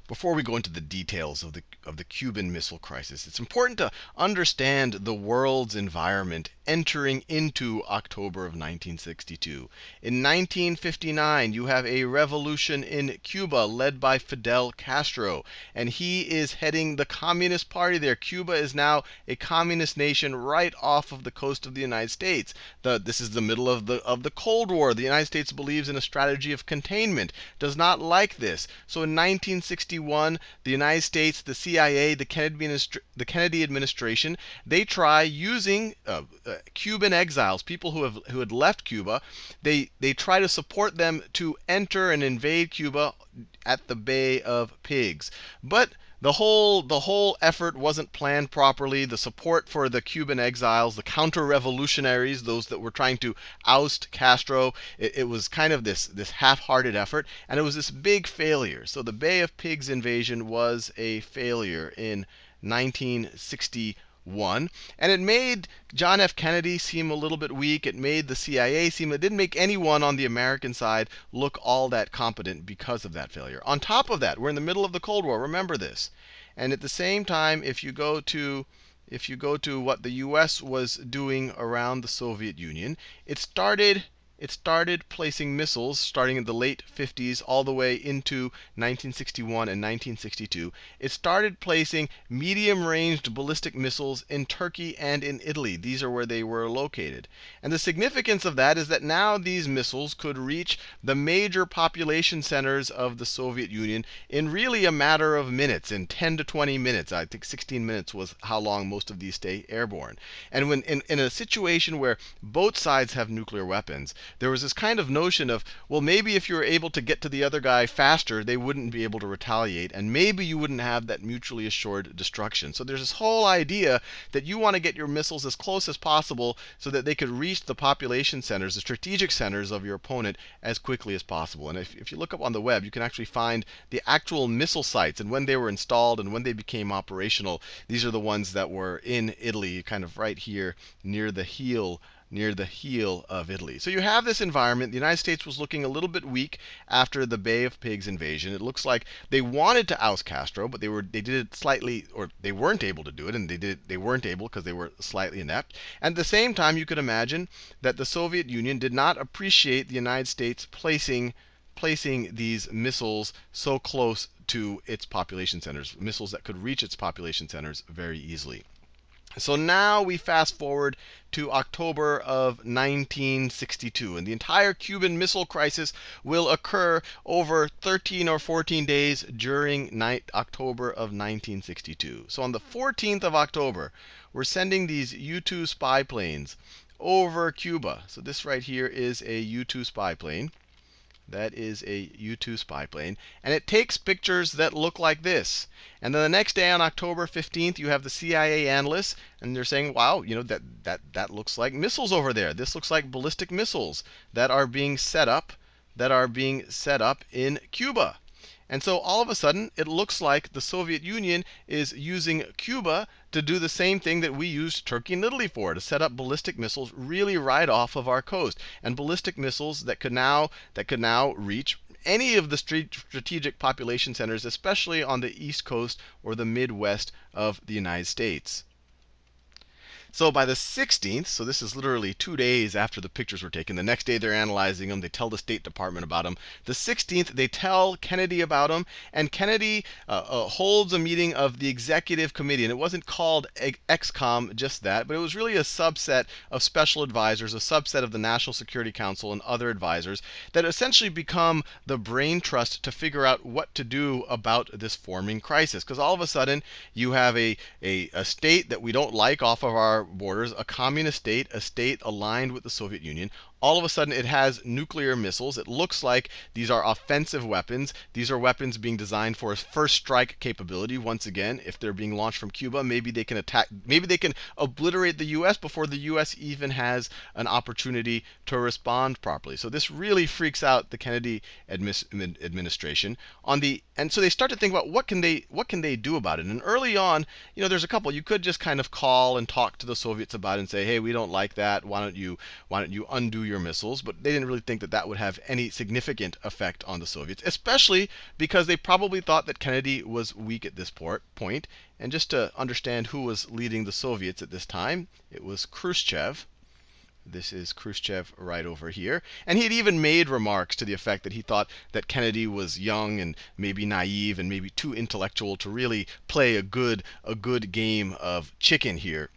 Before we go into the details of the Cuban Missile Crisis, it's important to understand the world's environment entering into October of 1962. In 1959, you have a revolution in Cuba led by Fidel Castro, and he is heading the Communist Party there. Cuba is now a communist nation right off of the coast of the United States. This is the middle of the Cold War. The United States believes in a strategy of containment, does not like this. So in 1961, the United States, the CIA, the Kennedy administration, they try using Cuban exiles, people who had left Cuba. They try to support them to enter and invade Cuba at the Bay of Pigs. But the whole effort wasn't planned properly. The support for the Cuban exiles, the counter-revolutionaries, those that were trying to oust Castro, it was kind of this half-hearted effort, and it was this big failure. So the Bay of Pigs invasion was a failure in 1961. And it made John F. Kennedy seem a little bit weak. It made the CIA seem, it didn't make anyone on the American side look all that competent because of that failure. On top of that, we're in the middle of the Cold War. Remember this. And at the same time, if you go to what the US was doing around the Soviet Union, it started placing missiles starting in the late 50s all the way into 1961 and 1962. It started placing medium-ranged ballistic missiles in Turkey and in Italy. These are where they were located. And the significance of that is that now these missiles could reach the major population centers of the Soviet Union in really a matter of minutes, in 10 to 20 minutes. I think 16 minutes was how long most of these stay airborne. And when in a situation where both sides have nuclear weapons, there was this kind of notion of, well, maybe if you were able to get to the other guy faster, they wouldn't be able to retaliate, and maybe you wouldn't have that mutually assured destruction. So there's this whole idea that you want to get your missiles as close as possible so that they could reach the population centers, the strategic centers of your opponent as quickly as possible. And if you look up on the web, you can actually find the actual missile sites and when they were installed and when they became operational. These are the ones that were in Italy, kind of right here near the heel of Italy. So you have this environment. The United States was looking a little bit weak after the Bay of Pigs invasion. It looks like they wanted to oust Castro, but they did it slightly, or they weren't able to do it, and they weren't able because they were slightly inept. And at the same time, you could imagine that the Soviet Union did not appreciate the United States placing these missiles so close to its population centers, missiles that could reach its population centers very easily. So now we fast forward to October of 1962, and the entire Cuban Missile Crisis will occur over 13 or 14 days during October of 1962. So on the 14th of October, we're sending these U-2 spy planes over Cuba. So this right here is a U-2 spy plane. That is a U-2 spy plane. And it takes pictures that look like this. And then the next day on October 15th, you have the CIA analysts, and they're saying, wow, that looks like missiles over there. This looks like ballistic missiles that are being set up in Cuba. And so all of a sudden, it looks like the Soviet Union is using Cuba to do the same thing that we used Turkey and Italy for, to set up ballistic missiles really right off of our coast, and ballistic missiles that could now reach any of the strategic population centers, especially on the East Coast or the Midwest of the United States. So by the 16th, so this is literally 2 days after the pictures were taken. The next day they're analyzing them. They tell the State Department about them. The 16th, they tell Kennedy about them. And Kennedy holds a meeting of the Executive Committee. And it wasn't called XCOM, just that. But it was really a subset of special advisors, a subset of the National Security Council and other advisors that essentially become the brain trust to figure out what to do about this forming crisis. Because all of a sudden, you have a state that we don't like off of our borders, a communist state, a state aligned with the Soviet Union. All of a sudden, it has nuclear missiles. It looks like these are offensive weapons. These are weapons being designed for a first strike capability. Once again, if they're being launched from Cuba, maybe they can attack, maybe they can obliterate the U.S. before the U.S. even has an opportunity to respond properly. So this really freaks out the Kennedy administration. And so they start to think about what can they do about it. And early on, there's a couple. You could just kind of call and talk to the Soviets about it and say, hey, we don't like that. Why don't you undo your nuclear missiles, but they didn't really think that that would have any significant effect on the Soviets, especially because they probably thought that Kennedy was weak at this point. And just to understand who was leading the Soviets at this time, it was Khrushchev. This is Khrushchev right over here. And he had even made remarks to the effect that he thought that Kennedy was young and maybe naive and maybe too intellectual to really play a good game of chicken here.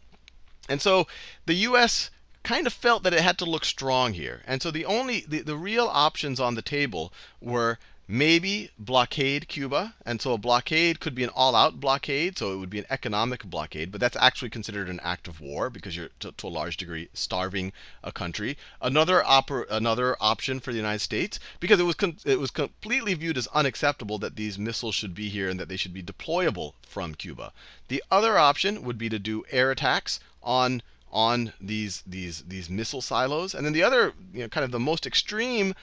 And so the U.S. kind of felt that it had to look strong here. And so the real options on the table were maybe blockade Cuba. And so a blockade could be an all-out blockade, so it would be an economic blockade, but that's actually considered an act of war because you're to a large degree starving a country. Another option for the United States, because it was completely viewed as unacceptable that these missiles should be here and that they should be deployable from Cuba. The other option would be to do air attacks on these missile silos. And then the other, kind of the most extreme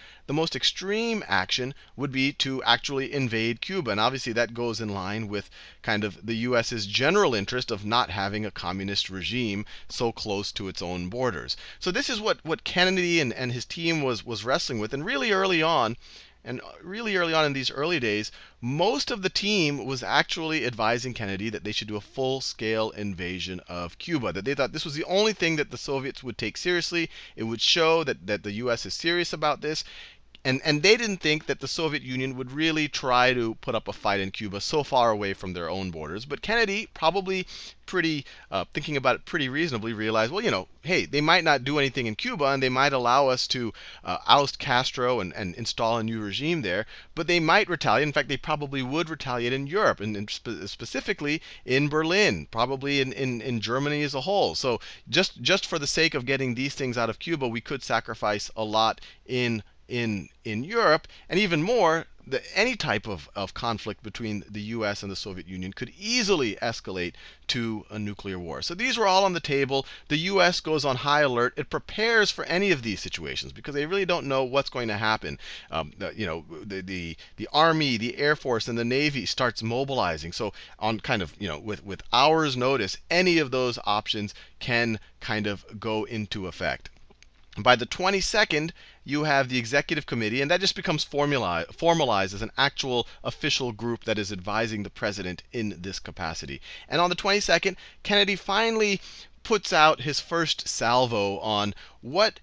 action would be to actually invade Cuba. And obviously that goes in line with kind of the US's general interest of not having a communist regime so close to its own borders. So this is what Kennedy and his team was wrestling with. And really early on in these early days, most of the team was actually advising Kennedy that they should do a full-scale invasion of Cuba, that they thought this was the only thing that the Soviets would take seriously. It would show that the US is serious about this. And they didn't think that the Soviet Union would really try to put up a fight in Cuba so far away from their own borders. But Kennedy, probably thinking about it pretty reasonably, realized, well, hey, they might not do anything in Cuba, and they might allow us to oust Castro and install a new regime there, but they might retaliate. In fact, they probably would retaliate in Europe, and specifically in Berlin, probably in Germany as a whole. So just for the sake of getting these things out of Cuba, we could sacrifice a lot in Europe, and even more, any type of conflict between the US and the Soviet Union could easily escalate to a nuclear war. So these were all on the table. The US goes on high alert. It prepares for any of these situations because they really don't know what's going to happen. The Army, the Air Force, and the Navy starts mobilizing. So on kind of, with hours notice, any of those options can kind of go into effect. By the 22nd, you have the executive committee, and that just becomes formalized as an actual official group that is advising the president in this capacity. And on the 22nd, Kennedy finally puts out his first salvo on what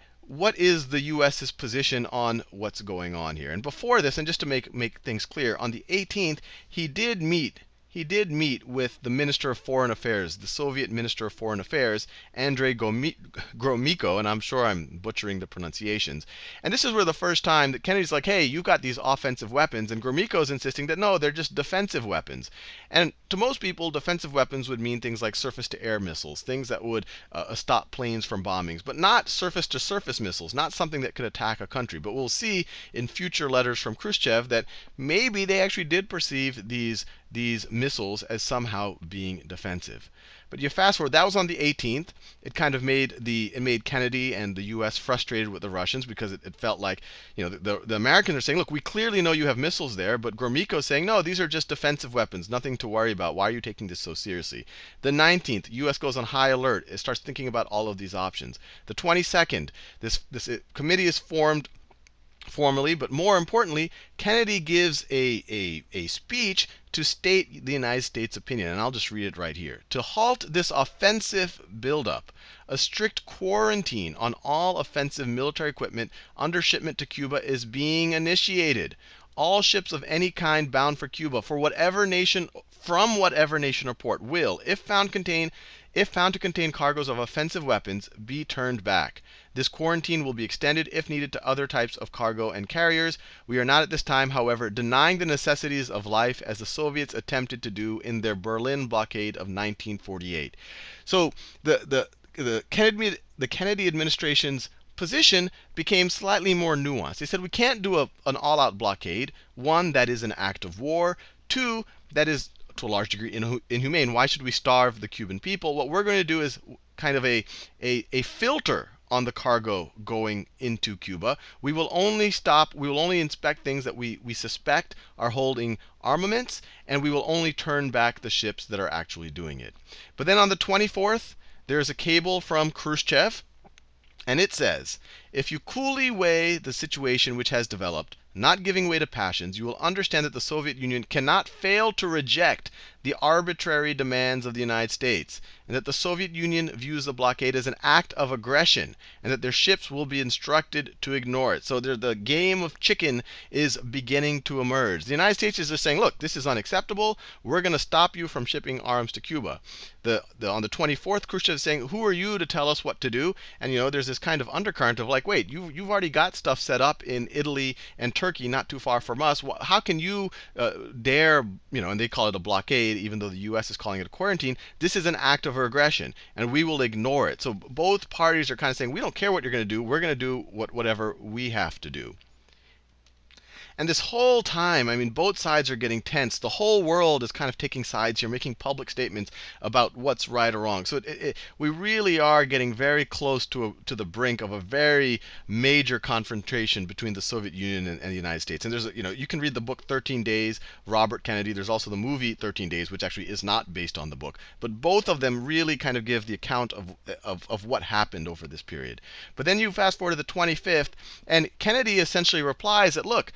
is the U.S.'s position on what's going on here. And before this, and just to make things clear, on the 18th, he did meet with the Minister of Foreign Affairs, the Soviet Minister of Foreign Affairs, Andrei Gromyko, and I'm sure I'm butchering the pronunciations. And this is where the first time that Kennedy's like, hey, you've got these offensive weapons, and Gromyko's insisting that no, they're just defensive weapons. And to most people, defensive weapons would mean things like surface-to-air missiles, things that would stop planes from bombings, but not surface-to-surface missiles, not something that could attack a country. But we'll see in future letters from Khrushchev that maybe they actually did perceive these missiles as somehow being defensive. But you fast forward, that was on the 18th. It kind of made Kennedy and the U.S. frustrated with the Russians because it felt like, the Americans are saying, look, we clearly know you have missiles there, but Gromyko's saying, no, these are just defensive weapons, nothing to worry about. Why are you taking this so seriously? The 19th, U.S. goes on high alert. It starts thinking about all of these options. The 22nd, this committee is formed formally, but more importantly, Kennedy gives a speech to state the United States' opinion, and I'll just read it right here. To halt this offensive buildup, a strict quarantine on all offensive military equipment under shipment to Cuba is being initiated. All ships of any kind bound for Cuba from whatever nation or port will, if found to contain cargoes of offensive weapons, be turned back. This quarantine will be extended, if needed, to other types of cargo and carriers. We are not at this time, however, denying the necessities of life as the Soviets attempted to do in their Berlin blockade of 1948. So the Kennedy administration's position became slightly more nuanced. They said we can't do an all-out blockade. One, that is an act of war. Two, that is to a large degree inhumane. Why should we starve the Cuban people? What we're going to do is kind of a filter on the cargo going into Cuba. We will only inspect things that we suspect are holding armaments, and we will only turn back the ships that are actually doing it. But then on the 24th, there's a cable from Khrushchev, And it says, if you coolly weigh the situation which has developed, not giving way to passions, you will understand that the Soviet Union cannot fail to reject the arbitrary demands of the United States, and that the Soviet Union views the blockade as an act of aggression, and that their ships will be instructed to ignore it. So the game of chicken is beginning to emerge. The United States is just saying, look, this is unacceptable. We're going to stop you from shipping arms to Cuba. On the 24th, Khrushchev is saying, who are you to tell us what to do? And there's this kind of undercurrent of like, wait, you've already got stuff set up in Italy and Turkey, not too far from us. How can you dare, and they call it a blockade, even though the U.S. is calling it a quarantine. This is an act of aggression, and we will ignore it. So both parties are kind of saying, we don't care what you're going to do. We're going to do whatever we have to do. And this whole time, I mean, both sides are getting tense. The whole world is kind of taking sides here, making public statements about what's right or wrong. So we really are getting very close to the brink of a very major confrontation between the Soviet Union and the United States. And there's, you can read the book 13 Days, Robert Kennedy. There's also the movie 13 Days, which actually is not based on the book. But both of them really kind of give the account of what happened over this period. But then you fast forward to the 25th, and Kennedy essentially replies that, look,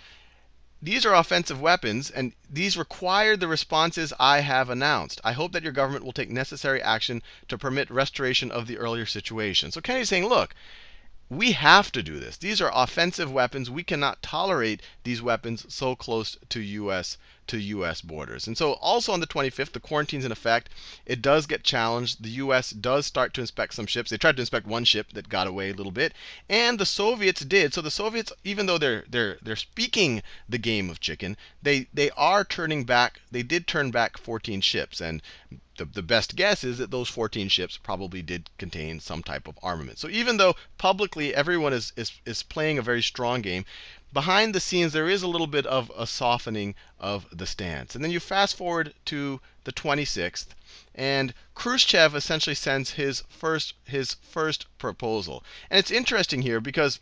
these are offensive weapons, and these require the responses I have announced. I hope that your government will take necessary action to permit restoration of the earlier situation. So Kennedy's saying, look, we have to do this. These are offensive weapons. We cannot tolerate these weapons so close to U.S. borders. And so also on the 25th, the quarantine's in effect. It does get challenged. The U.S. does start to inspect some ships. They tried to inspect one ship that got away a little bit, and the Soviets did. So the Soviets, even though they're speaking the game of chicken, they are turning back. They did turn back 14 ships, and the best guess is that those 14 ships probably did contain some type of armament. So even though publicly everyone is playing a very strong game, behind the scenes there is a little bit of a softening of the stance. And then you fast forward to the 26th, and Khrushchev essentially sends his first proposal. And it's interesting here because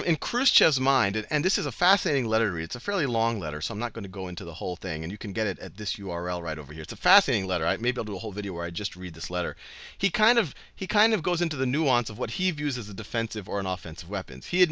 in Khrushchev's mind, and this is a fascinating letter to read. It's a fairly long letter, so I'm not going to go into the whole thing, and you can get it at this URL right over here. It's a fascinating letter. Maybe I'll do a whole video where I just read this letter. He kind of goes into the nuance of what he views as a defensive or an offensive weapons. He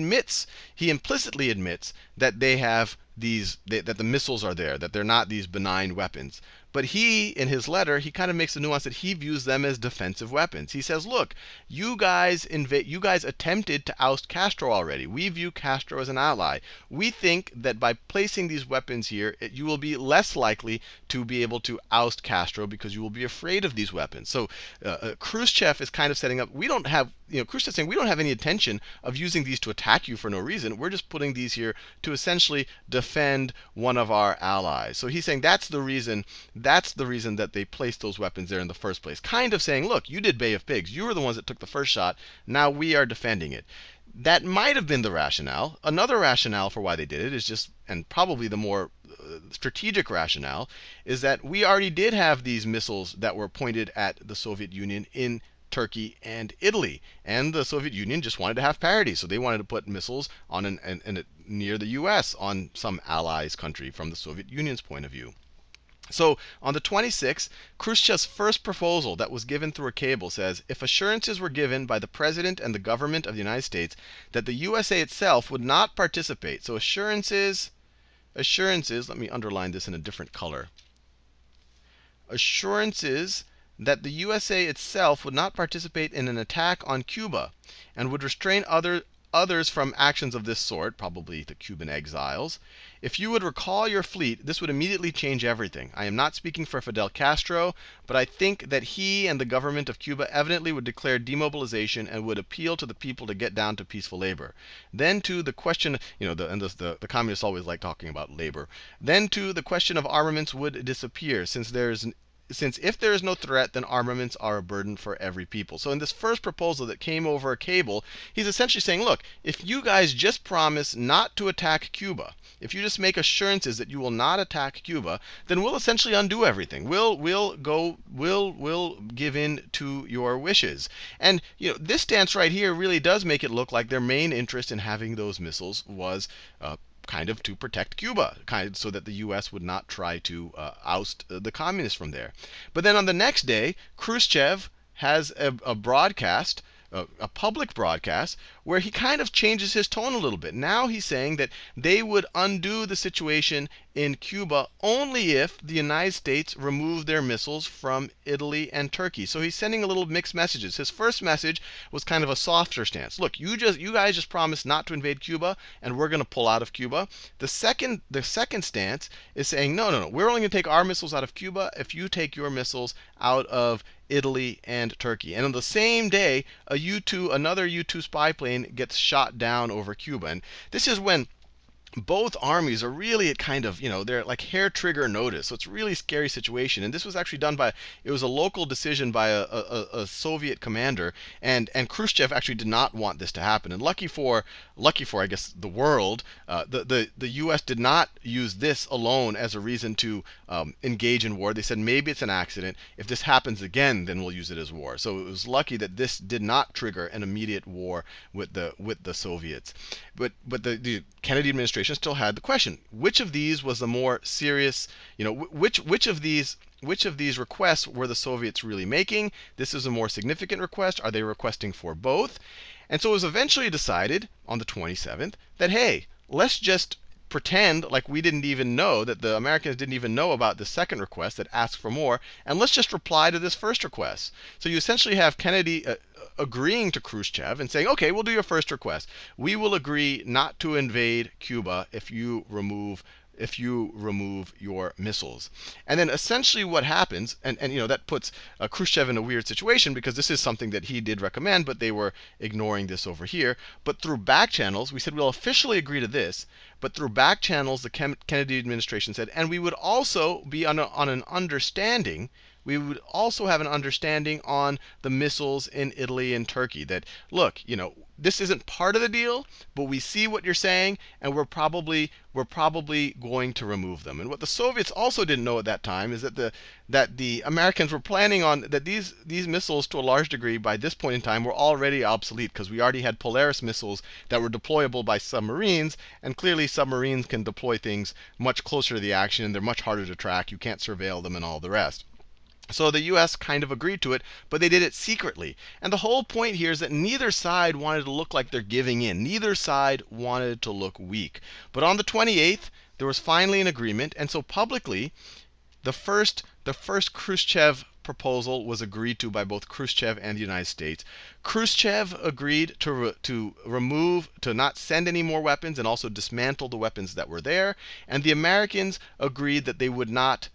implicitly admits that they have that the missiles are there, that they're not these benign weapons. But in his letter, he kind of makes the nuance that he views them as defensive weapons. He says, look, you guys attempted to oust Castro already. We view Castro as an ally. We think that by placing these weapons here, you will be less likely to be able to oust Castro because you will be afraid of these weapons. So Khrushchev is kind of setting up, Khrushchev's saying we don't have any intention of using these to attack you for no reason. We're just putting these here to essentially defend one of our allies. So he's saying that's the reason that they placed those weapons there in the first place. Kind of saying, look, you did Bay of Pigs. You were the ones that took the first shot. Now we are defending it. That might have been the rationale. Another rationale for why they did it is just, and probably the more strategic rationale, is that we already did have these missiles that were pointed at the Soviet Union in Turkey and Italy, and the Soviet Union just wanted to have parity, so they wanted to put missiles on near the U.S. on some allies country from the Soviet Union's point of view. So on the 26th, Khrushchev's first proposal that was given through a cable says, if assurances were given by the President and the government of the United States that the USA itself would not participate. So assurances, let me underline this in a different color. Assurances that the USA itself would not participate in an attack on Cuba and would restrain others from actions of this sort, probably the Cuban exiles. If you would recall your fleet, this would immediately change everything. I am not speaking for Fidel Castro, but I think that he and the government of Cuba evidently would declare demobilization and would appeal to the people to get down to peaceful labor. Then to the question, the communists always like talking about labor. Then to the question of armaments would disappear, since if there is no threat, then armaments are a burden for every people. So in this first proposal that came over a cable, he's essentially saying, look, if you guys just promise not to attack Cuba, if you just make assurances that you will not attack Cuba, then we'll essentially undo everything. We'll give in to your wishes. And this stance right here really does make it look like their main interest in having those missiles was kind of to protect Cuba, so that the U.S. would not try to oust the communists from there. But then on the next day, Khrushchev has a broadcast a public broadcast where he kind of changes his tone a little bit. Now he's saying that they would undo the situation in Cuba only if the United States removed their missiles from Italy and Turkey. So he's sending a little mixed messages. His first message was kind of a softer stance. Look, you guys just promised not to invade Cuba, and we're going to pull out of Cuba. The second stance is saying, no, we're only going to take our missiles out of Cuba if you take your missiles out of Italy and Turkey. And on the same day, another U-2 spy plane gets shot down over Cuba. And this is when both armies are really at kind of, they're like hair trigger notice. So it's a really scary situation. And this was actually it was a local decision by a Soviet commander. And Khrushchev actually did not want this to happen. And lucky for I guess the world, the U.S. did not use this alone as a reason to engage in war. They said maybe it's an accident. If this happens again, then we'll use it as war. So it was lucky that this did not trigger an immediate war with the Soviets. But the Kennedy administration still had the question: which of these was the more serious? Which of these requests were the Soviets really making? This is a more significant request. Are they requesting for both? And so it was eventually decided on the 27th that, hey, let's just pretend like we didn't even know, that the Americans didn't even know about the second request that asked for more, and let's just reply to this first request. So you essentially have Kennedy agreeing to Khrushchev and saying, okay, we'll do your first request. We will agree not to invade Cuba if you remove your missiles. And then essentially what happens, and that puts Khrushchev in a weird situation, because this is something that he did recommend, but they were ignoring this over here. But through back channels, we said we'll officially agree to this, but through back channels, the Kennedy administration said, and we would also be on an understanding. We would also have an understanding on the missiles in Italy and Turkey, that, look, this isn't part of the deal, but we see what you're saying, and we're probably going to remove them. And what the Soviets also didn't know at that time is that the Americans were planning on that these missiles, to a large degree, by this point in time, were already obsolete, because we already had Polaris missiles that were deployable by submarines, and clearly submarines can deploy things much closer to the action, and they're much harder to track. You can't surveil them and all the rest. So the U.S. kind of agreed to it, but they did it secretly. And the whole point here is that neither side wanted to look like they're giving in. Neither side wanted to look weak. But on the 28th, there was finally an agreement. And so publicly, the first Khrushchev proposal was agreed to by both Khrushchev and the United States. Khrushchev agreed to not send any more weapons, and also dismantle the weapons that were there. And the Americans agreed that they would not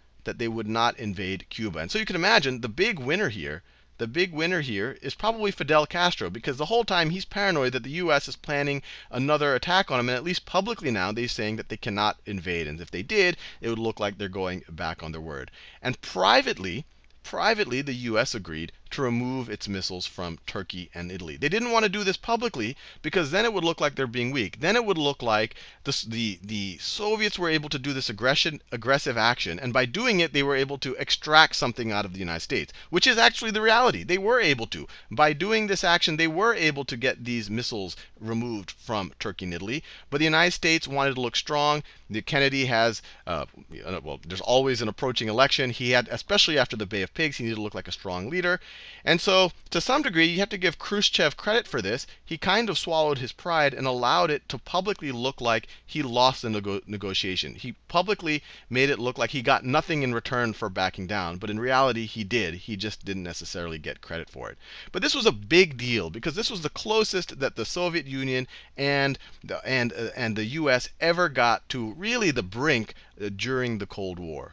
invade Cuba. And so you can imagine the big winner here is probably Fidel Castro, because the whole time he's paranoid that the U.S. is planning another attack on him. And at least publicly now, they're saying that they cannot invade. And if they did, it would look like they're going back on their word. And privately, the U.S. agreed to remove its missiles from Turkey and Italy. They didn't want to do this publicly, because then it would look like they're being weak. Then it would look like the Soviets were able to do this aggressive action, and by doing it, they were able to extract something out of the United States, which is actually the reality. They were able to. By doing this action, they were able to get these missiles removed from Turkey and Italy. But the United States wanted to look strong. Kennedy has, there's always an approaching election. He had, especially after the Bay of Pigs, he needed to look like a strong leader. And so, to some degree, you have to give Khrushchev credit for this. He kind of swallowed his pride and allowed it to publicly look like he lost the negotiation. He publicly made it look like he got nothing in return for backing down. But in reality, he did. He just didn't necessarily get credit for it. But this was a big deal, because this was the closest that the Soviet Union and the U.S. ever got to really the brink during the Cold War.